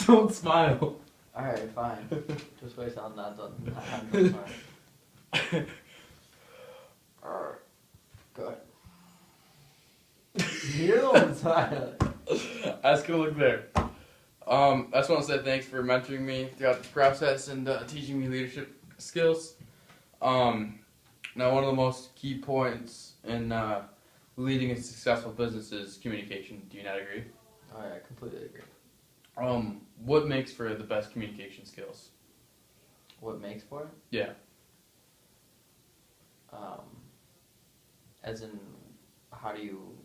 Don't smile. Alright, fine. Just wait till I'm not done. I'm done smiling. Alright. Go ahead. You're the one smiling. I was gonna look there. I just want to say thanks for mentoring me throughout this process and teaching me leadership skills. Now, one of the most key points in leading a successful business is communication. Do you not agree? Oh yeah, I completely agree. What makes for the best communication skills? What makes for it? Yeah. As in, how do you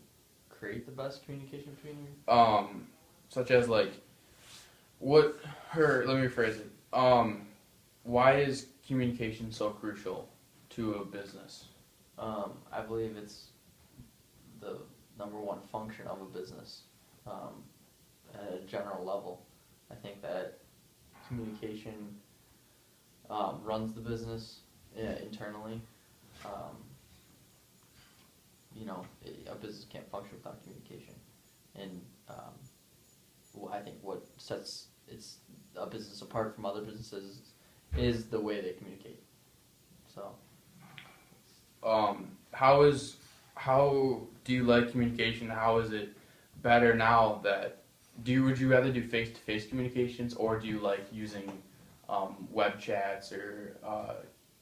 create the best communication between you? Such as like, let me rephrase it. Why is communication so crucial to a business? I believe it's the number one function of a business at a general level. I think that communication runs the business internally. A business can't function without communication. And I think what sets a business apart from other businesses is the way they communicate. So, how do you like communication? How is it better now would you rather do face-to-face communications, or do you like using web chats or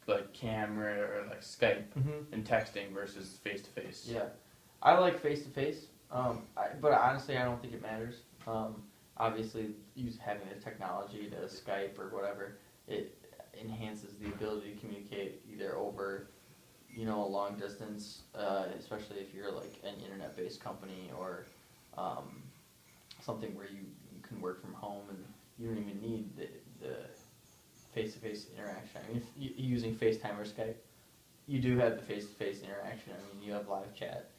like camera or like Skype and texting versus face-to-face? yeah, I like face to face. But honestly, I don't think it matters. Obviously, having the technology to Skype or whatever, it enhances the ability to communicate either over, a long distance, especially if you're like an internet-based company or something where you can work from home and you don't even need the face-to-face interaction. I mean, if you're using FaceTime or Skype, you do have the face-to-face interaction. I mean, you have live chat.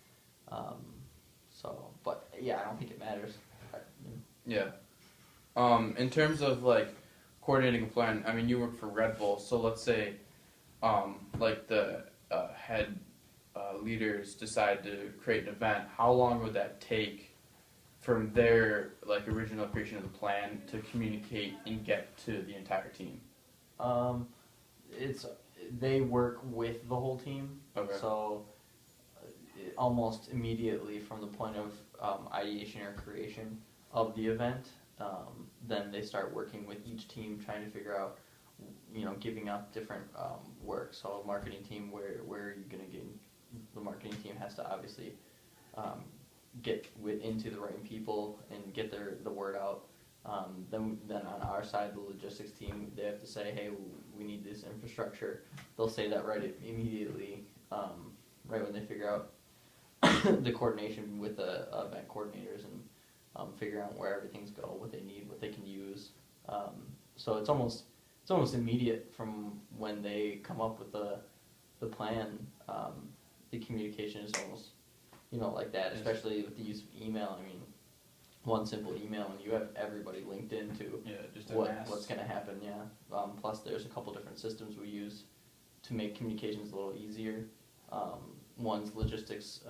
But yeah, I don't think it matters. Yeah. In terms of like coordinating a plan, I mean, you work for Red Bull, so let's say, like the head leaders decide to create an event. How long would that take from their like original creation of the plan to communicate and get to the entire team? They work with the whole team. Okay. So almost immediately from the point of ideation or creation of the event, then they start working with each team, trying to figure out, giving up different work. So a marketing team, where are you going to get? The marketing team has to obviously get into the right people and get the word out. Then on our side, the logistics team, they have to say, hey, we need this infrastructure. They'll say that right immediately, right when they figure out the coordination with the event coordinators and figure out where everything's go, what they need, what they can use. So it's almost immediate from when they come up with the plan. The communication is almost like that, especially with the use of email. I mean, one simple email and you have everybody linked into what's going to happen. Yeah. Plus, there's a couple different systems we use to make communications a little easier. One's logistics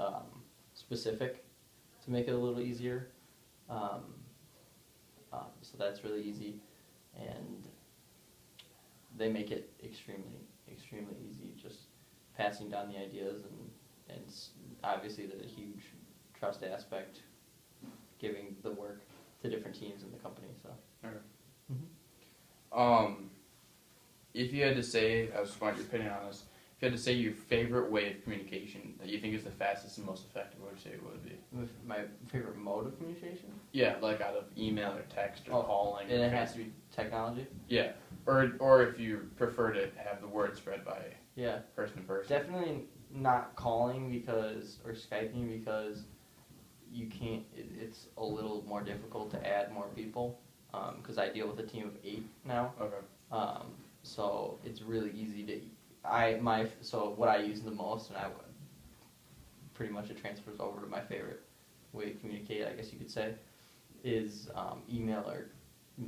specific to make it a little easier. So that's really easy, and they make it extremely easy. Just passing down the ideas and obviously there's a huge trust aspect, giving the work to different teams in the company. So. Okay. If you had to say, I just want your opinion on this. If you had to say your favorite way of communication that you think is the fastest and most effective, what would you say it would be? My favorite mode of communication? Yeah, like out of email or text or calling. And it has to be technology? Yeah. Or if you prefer to have the word spread by person to person. Definitely not calling or Skyping, because you can't, it's a little more difficult to add more people, because I deal with a team of 8 now. Okay. So it's really easy to, so what I use the most, and pretty much it transfers over to my favorite way to communicate, I guess you could say, is email or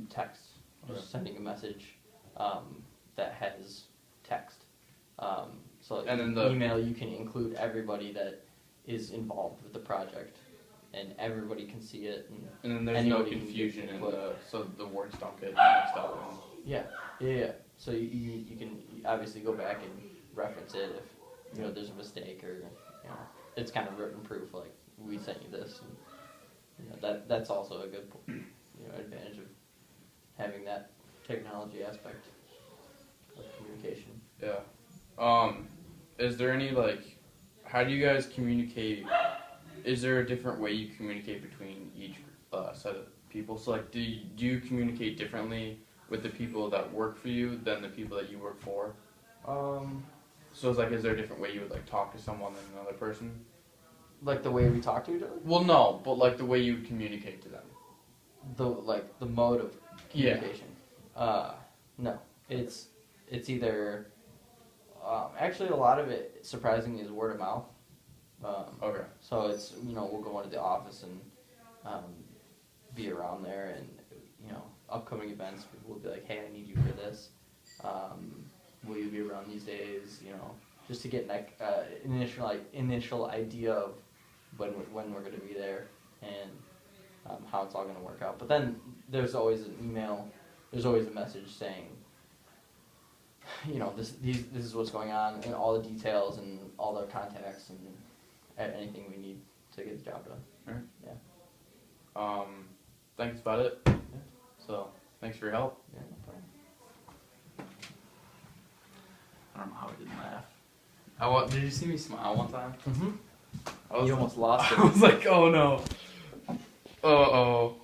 text. Just sending a message that has text. So and then email, you can include everybody that is involved with the project, and everybody can see it. And then there's no anybody can confusion get in input. so the words don't get mixed up. Yeah. So you can obviously go back and reference it if there's a mistake or it's kind of written proof like we sent you this. And, that's also a good advantage of having that technology aspect of communication. Yeah. Is there any how do you guys communicate? Is there a different way you communicate between each set of people? So do you communicate differently with the people that work for you than the people that you work for? So it's is there a different way you would talk to someone than another person? Like the way we talk to each other? Well, no, but the way you would communicate to them. The mode of communication. No, it's either actually a lot of it surprisingly is word of mouth. Okay. So it's we'll go into the office and be around there, and upcoming events we'll be like, hey, I need you for this. Will you be around these days? Just to get an initial idea of when we're going to be there and how it's all going to work out. But then there's always an email. There's always a message saying, this is what's going on, and all the details and all the contacts and anything we need to get the job done. All right. Yeah. I think that's about it. Yeah. So thanks for your help. Yeah, no problem. I don't know how I didn't laugh. Did you see me smile one time? Mm-hmm. You almost lost it. I was like, oh no. Uh-oh.